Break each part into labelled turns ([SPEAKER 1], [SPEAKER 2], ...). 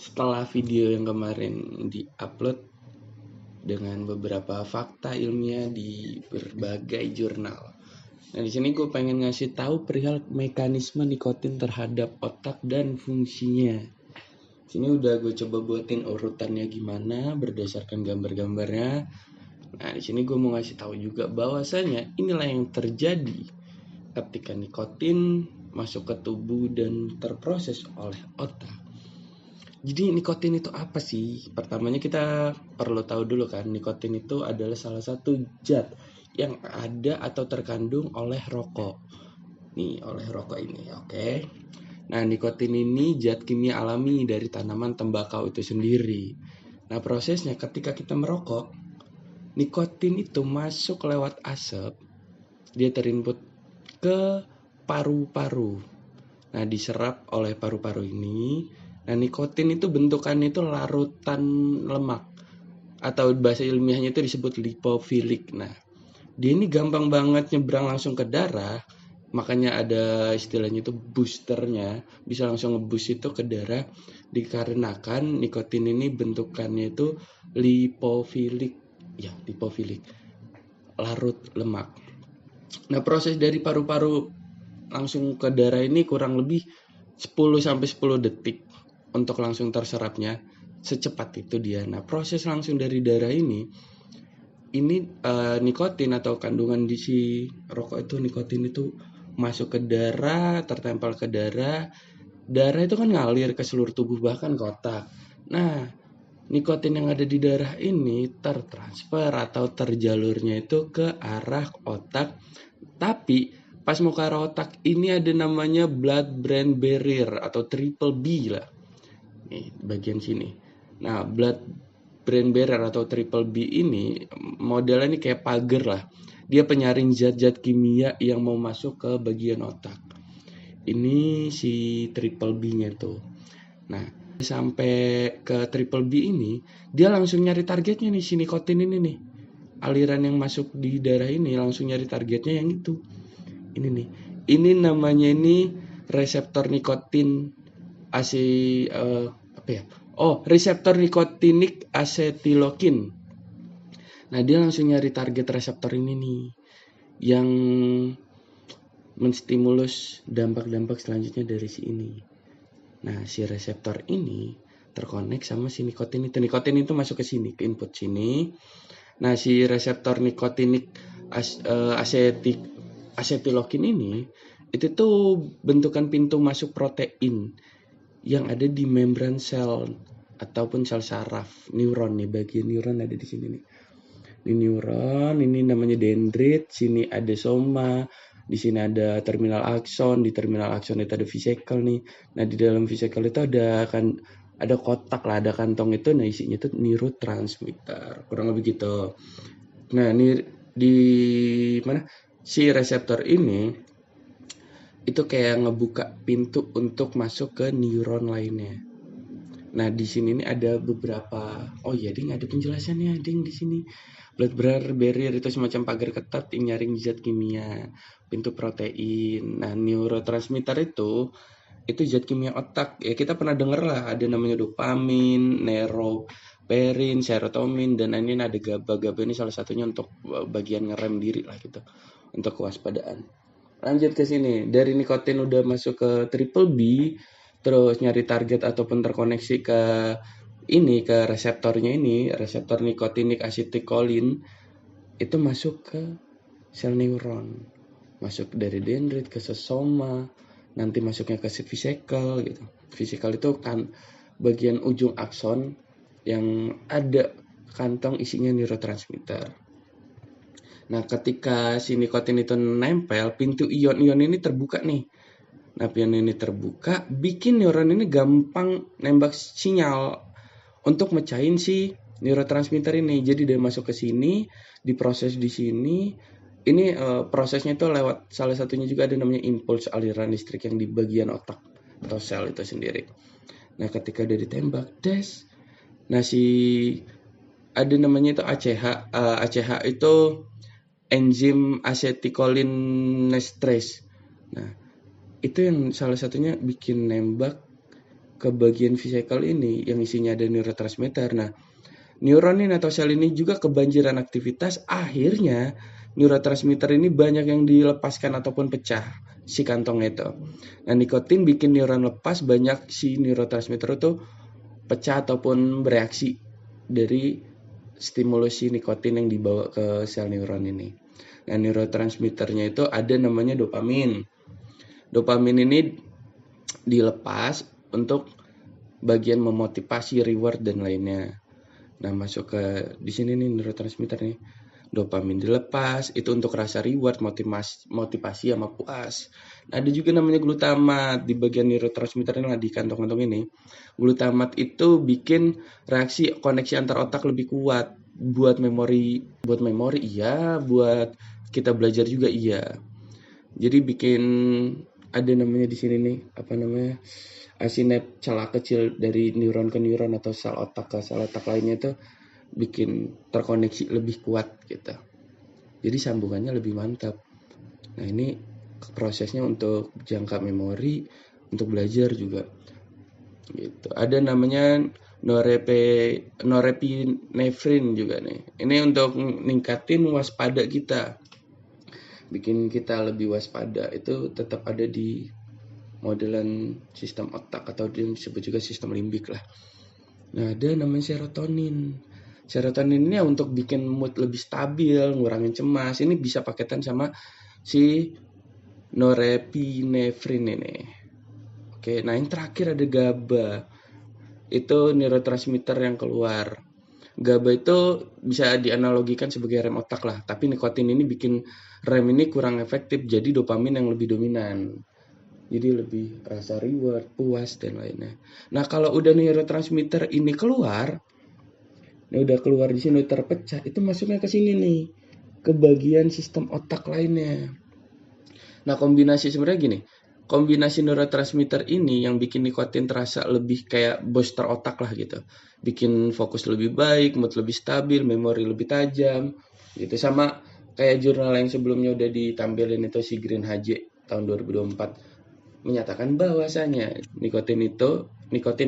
[SPEAKER 1] Setelah video yang kemarin di-upload dengan beberapa fakta ilmiah di berbagai jurnal. Nah, di sini gue pengen ngasih tahu perihal mekanisme nikotin terhadap otak dan fungsinya. Sini udah gue coba buatin urutannya gimana berdasarkan gambar-gambarnya. Nah, di sini gue mau ngasih tahu juga bahwasanya inilah yang terjadi ketika nikotin masuk ke tubuh dan terproses oleh otak. Jadi nikotin itu apa sih? Pertamanya kita perlu tahu dulu kan, nikotin itu adalah salah satu zat yang ada atau terkandung oleh rokok. Nih, oleh rokok ini, oke. Nah, nikotin ini zat kimia alami dari tanaman tembakau itu sendiri. Nah, prosesnya ketika kita merokok, nikotin itu masuk lewat asap, dia terinput ke paru-paru. Nah, diserap oleh paru-paru ini. Nah, nikotin itu bentukannya itu larutan lemak atau bahasa ilmiahnya itu disebut lipofilik. Nah, dia ini gampang banget nyebrang langsung ke darah, makanya ada istilahnya itu boosternya, bisa langsung ngeboost itu ke darah dikarenakan nikotin ini bentukannya itu lipofilik. Ya, lipofilik. Larut lemak. Nah, proses dari paru-paru langsung ke darah ini kurang lebih 10-10 detik untuk langsung terserapnya, secepat itu dia. Nah, proses langsung dari darah ini nikotin atau kandungan di si rokok itu, nikotin itu masuk ke darah, tertempel ke darah. Darah itu kan ngalir ke seluruh tubuh bahkan ke otak. Nah, nikotin yang ada di darah ini tertransfer atau terjalurnya itu ke arah otak. Tapi pas mau ke arah otak ini ada namanya blood-brain barrier atau triple B lah. Nih, bagian sini. Nah, blood-brain barrier atau triple B ini modelnya ini kayak pagar lah. Dia penyaring zat-zat kimia yang mau masuk ke bagian otak. Ini si triple B-nya tuh. Nah, sampai ke triple B ini, dia langsung nyari targetnya nih, si nikotin ini nih. Aliran yang masuk di darah ini langsung nyari targetnya yang itu. Ini nih. Ini namanya ini reseptor nikotin reseptor nikotinik acetilokin. Nah, dia langsung nyari target reseptor ini nih yang menstimulus dampak-dampak selanjutnya dari si ini. Nah, si reseptor ini terkonek sama si nikotin itu. Nikotin itu masuk ke sini, ke input sini. Nah, si reseptor nikotinik acetilokin ini itu tuh bentukan pintu masuk protein yang ada di membran sel ataupun sel saraf neuron nih, bagian neuron ada di sini nih. Ini neuron, ini namanya dendrit, sini ada soma, di sini ada terminal akson, di terminal akson itu ada vesicle nih. Nah, di dalam vesicle itu ada kotak lah, ada kantong itu, nah isinya itu neurotransmitter, kurang lebih gitu. Nah, ini di mana si reseptor ini itu kayak ngebuka pintu untuk masuk ke neuron lainnya. Nah, di sini nih ada beberapa. Oh iya, ding ada penjelasannya, ding di sini. Blood-brain barrier itu semacam pagar ketat yang nyaring zat kimia, pintu protein. Nah, neurotransmitter itu zat kimia otak. Ya kita pernah denger lah, ada namanya dopamin, neuroperin, serotonin, dan ini ada GABA. GABA ini salah satunya untuk bagian ngerem diri lah gitu, untuk kewaspadaan. Lanjut ke sini, dari nikotin udah masuk ke triple B, terus nyari target ataupun terkoneksi ke reseptornya ini, reseptor nikotinik acetylcholine, itu masuk ke sel neuron, masuk dari dendrit ke soma, nanti masuknya ke vesicle gitu. Vesicle itu kan bagian ujung akson yang ada kantong isinya neurotransmitter. Nah, ketika si nikotin itu nempel, pintu ion-ion ini terbuka nih. Nah, ion ini terbuka, bikin neuron ini gampang nembak sinyal untuk mecahin si neurotransmitter ini. Jadi dia masuk ke sini, diproses di sini. Ini prosesnya itu lewat salah satunya juga ada namanya impuls aliran listrik yang di bagian otak atau sel itu sendiri. Nah, ketika dia ditembak, des. Nah, ada namanya itu ACH. ACH itu enzim acetylcholinesterase. Nah, itu yang salah satunya bikin nembak ke bagian vesicle ini yang isinya ada neurotransmitter. Nah, neuron ini atau sel ini juga kebanjiran aktivitas, akhirnya neurotransmitter ini banyak yang dilepaskan ataupun pecah si kantong itu. Nah, nikotin bikin neuron lepas, banyak si neurotransmitter itu pecah ataupun bereaksi dari stimulus si nikotin yang dibawa ke sel neuron ini. Nah, neurotransmitternya itu ada namanya dopamin. Dopamin ini dilepas untuk bagian memotivasi, reward dan lainnya. Nah, masuk ke di sini nih neurotransmitter nih. Dopamin dilepas itu untuk rasa reward, motivasi sama puas. Nah, ada juga namanya glutamat di bagian neurotransmitter ini, di kantong-kantong ini. Glutamat itu bikin reaksi koneksi antar otak lebih kuat, buat memori iya, buat kita belajar juga iya. Jadi bikin ada namanya di sini nih, apa namanya, sinap celah kecil dari neuron ke neuron atau sel otak ke sel otak lainnya itu bikin terkoneksi lebih kuat gitu. Jadi sambungannya lebih mantap. Nah, ini prosesnya untuk jangka memori, untuk belajar juga. Gitu. Ada namanya norepinefrin juga nih. Ini untuk ningkatin waspada kita. Bikin kita lebih waspada. Itu tetap ada di modelan sistem otak atau disebut juga sistem limbik lah. Nah, ada namanya serotonin. Serotonin ini untuk bikin mood lebih stabil, ngurangin cemas. Ini bisa paketan sama si norepinefrin ini. Oke, nah yang terakhir ada GABA. Itu neurotransmitter yang keluar. GABA itu bisa dianalogikan sebagai rem otak lah. Tapi nikotin ini bikin rem ini kurang efektif, jadi dopamin yang lebih dominan. Jadi lebih rasa reward, puas, dan lainnya. Nah, kalau udah neurotransmitter ini keluar, ini udah keluar di sini terpecah, itu masuknya ke sini nih, ke bagian sistem otak lainnya. Nah, kombinasi sebenarnya gini, kombinasi neurotransmitter ini yang bikin nikotin terasa lebih kayak booster otak lah gitu. Bikin fokus lebih baik, mood lebih stabil, memori lebih tajam, gitu. Sama kayak jurnal yang sebelumnya udah ditampilin itu si Green HJ tahun 2024 menyatakan bahwasanya nikotin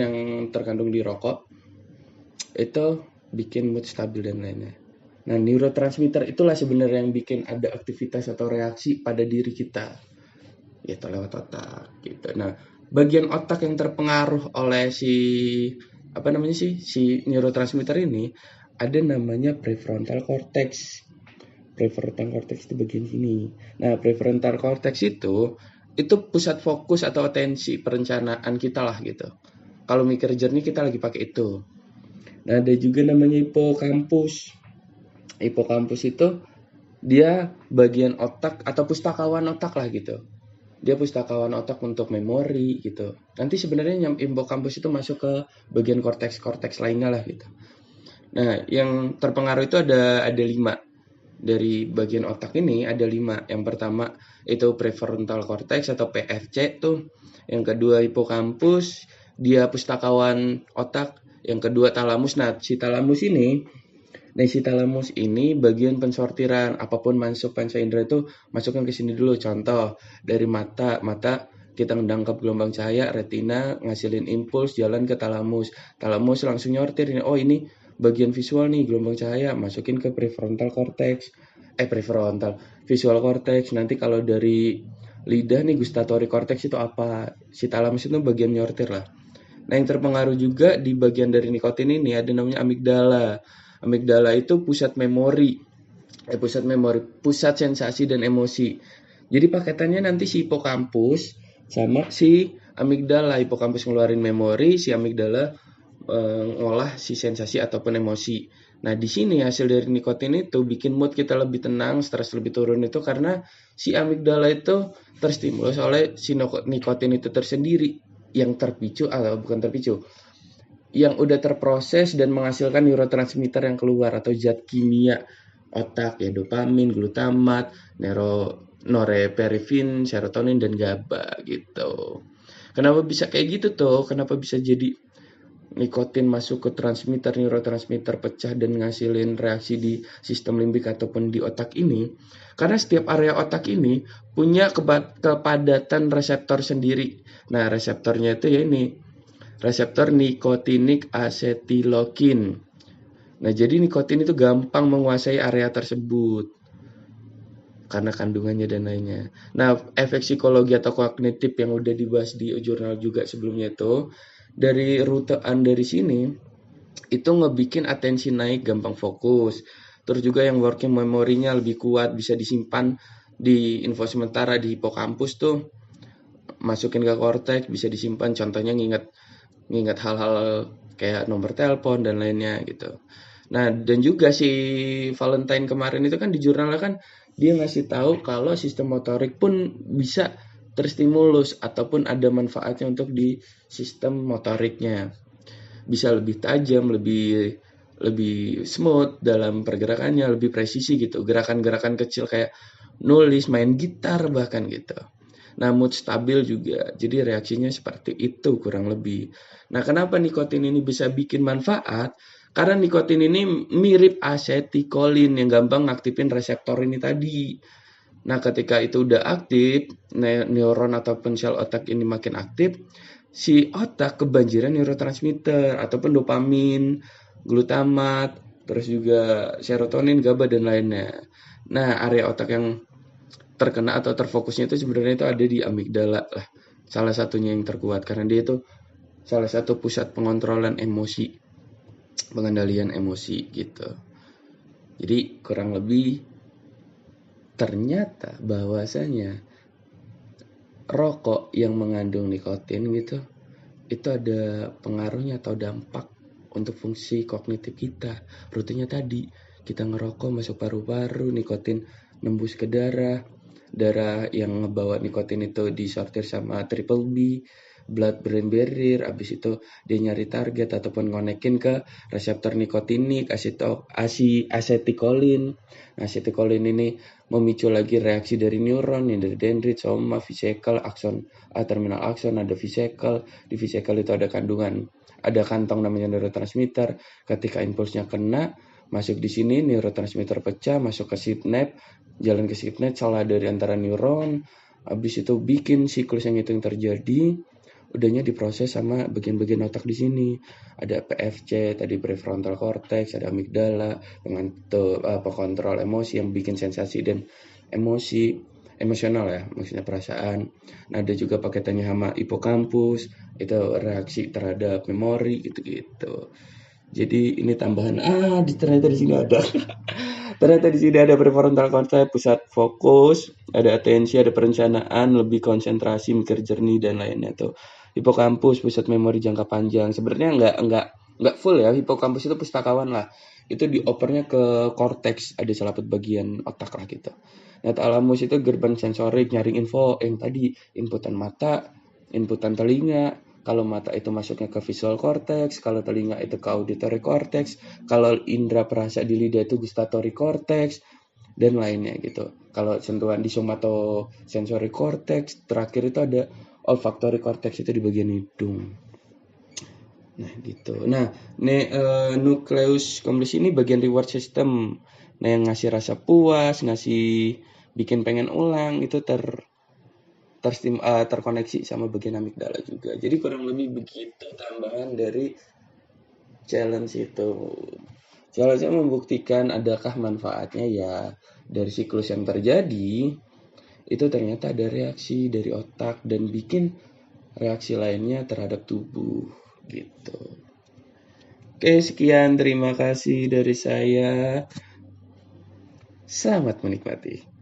[SPEAKER 1] yang terkandung di rokok itu bikin mood stabil dan lainnya. Nah, neurotransmitter itulah sebenarnya yang bikin ada aktivitas atau reaksi pada diri kita, yaitu lewat otak gitu. Nah, bagian otak yang terpengaruh oleh si neurotransmitter ini ada namanya prefrontal cortex. Prefrontal cortex itu bagian sini. Nah, prefrontal cortex itu pusat fokus atau atensi perencanaan kita lah gitu. Kalau mikir jernih kita lagi pakai itu. Nah, ada juga namanya hipokampus. Hipokampus itu dia bagian otak atau pustakawan otak lah gitu. Dia pustakawan otak untuk memori gitu. Nanti sebenarnya hipokampus itu masuk ke bagian korteks lainnya lah gitu. Nah, yang terpengaruh itu ada 5. Dari bagian otak ini ada 5. Yang pertama itu prefrontal cortex atau PFC tuh. Yang kedua hipokampus, dia pustakawan otak. Yang kedua talamus. Nah, si talamus ini bagian pensortiran, apapun masuk panca indera itu masukkan ke sini dulu. Contoh dari mata kita menangkap gelombang cahaya, retina ngasilin impuls jalan ke talamus langsung nyortir ini. Oh, ini bagian visual nih, gelombang cahaya, masukin ke prefrontal cortex. Visual cortex. Nanti kalau dari lidah nih, gustatory cortex itu apa? Si talamus itu bagian nyortir lah. Nah, yang terpengaruh juga di bagian dari nikotin ini ada namanya amigdala. Amigdala itu pusat sensasi dan emosi. Jadi paketannya nanti si hipokampus sama si amigdala. Hipokampus ngeluarin memori, si amigdala ngolah si sensasi ataupun emosi. Nah, di sini hasil dari nikotin itu bikin mood kita lebih tenang, stres lebih turun itu karena si amigdala itu terstimulus oleh si nikotin itu tersendiri yang yang udah terproses dan menghasilkan neurotransmitter yang keluar atau zat kimia otak ya, dopamin, glutamat, norepinefrin, serotonin, dan GABA gitu. Kenapa bisa kayak gitu tuh? Kenapa bisa jadi nikotin masuk ke transmitter, neurotransmitter pecah dan ngasilin reaksi di sistem limbik ataupun di otak ini? Karena setiap area otak ini punya kepadatan reseptor sendiri. Nah, reseptornya itu ya ini reseptor nikotinik acetylcholine. Nah, jadi nikotin itu gampang menguasai area tersebut karena kandungannya dan lainnya. Nah, efek psikologi atau kognitif yang udah dibahas di jurnal juga sebelumnya itu, dari rutean dari sini, itu ngebikin atensi naik, gampang fokus. Terus juga yang working memorinya lebih kuat, bisa disimpan di info sementara di hipokampus tuh, masukin ke korteks, bisa disimpan. Contohnya ngingat hal-hal kayak nomor telepon dan lainnya gitu. Nah, dan juga si Valentine kemarin itu kan di jurnalnya kan dia ngasih tahu kalau sistem motorik pun bisa terstimulus ataupun ada manfaatnya untuk di sistem motoriknya. Bisa lebih tajam, lebih lebih smooth dalam pergerakannya, lebih presisi gitu. Gerakan-gerakan kecil kayak nulis, main gitar bahkan gitu. Nah, mood stabil juga. Jadi reaksinya seperti itu kurang lebih. Nah, kenapa nikotin ini bisa bikin manfaat? Karena nikotin ini mirip acetylcholine yang gampang ngaktifin reseptor ini tadi. Nah, ketika itu udah aktif, neuron ataupun sel otak ini makin aktif, si otak kebanjiran neurotransmitter ataupun dopamin, glutamat, terus juga serotonin, GABA dan lainnya. Nah, area otak yang terkena atau terfokusnya itu sebenarnya itu ada di amigdala lah. Salah satunya yang terkuat karena dia itu salah satu pusat pengontrolan emosi, pengendalian emosi gitu. Jadi kurang lebih ternyata bahwasanya rokok yang mengandung nikotin gitu itu ada pengaruhnya atau dampak untuk fungsi kognitif kita. Rutenya tadi kita ngerokok masuk paru-paru, nikotin nembus ke darah, darah yang ngebawa nikotin itu disortir sama triple B, blood brain barrier, abis itu dia nyari target ataupun ngonekin ke reseptor nikotinik, acetylcholine. Nah, acetylcholine ini memicu lagi reaksi dari neuron yang dari dendrit, soma, vesicle, akson, terminal akson, ada vesicle. Di vesicle itu ada kantong namanya neurotransmitter. Ketika impulsnya kena, masuk di sini neurotransmitter pecah, masuk ke synapse, jalan ke synapse, salah dari antara neuron, habis itu bikin siklus yang itu yang terjadi, udahnya diproses sama bagian-bagian otak di sini. Ada PFC, tadi prefrontal cortex, ada amigdala dengan pengontrol emosi yang bikin sensasi dan emosional ya, maksudnya perasaan. Nah, ada juga paketannya sama hipokampus, itu reaksi terhadap memori gitu-gitu. Jadi ini tambahan ternyata di sini ada. Ternyata di sini ada prefrontal cortex, pusat fokus, ada atensi, ada perencanaan, lebih konsentrasi, mikir jernih dan lainnya tuh. Hipokampus, pusat memori jangka panjang. Sebenarnya nggak full ya. Hipokampus itu pustakawan lah. Itu diopernya ke korteks, ada selaput bagian otak lah gitu. Nah, talamus itu gerbang sensorik, nyaring info yang tadi inputan mata, inputan telinga. Kalau mata itu masuknya ke visual cortex, kalau telinga itu ke auditory cortex, kalau indera perasa di lidah itu gustatory cortex, dan lainnya gitu. Kalau sentuhan di somatosensory cortex, terakhir itu ada olfactory cortex itu di bagian hidung. Nah gitu. Nah, nucleus accumbens ini bagian reward system. Nah, yang ngasih rasa puas, ngasih bikin pengen ulang itu terkoneksi sama bagian amigdala juga. Jadi kurang lebih begitu tambahan dari challenge itu. Challenge membuktikan adakah manfaatnya ya dari siklus yang terjadi itu ternyata ada reaksi dari otak dan bikin reaksi lainnya terhadap tubuh gitu. Oke, sekian, terima kasih dari saya. Selamat menikmati.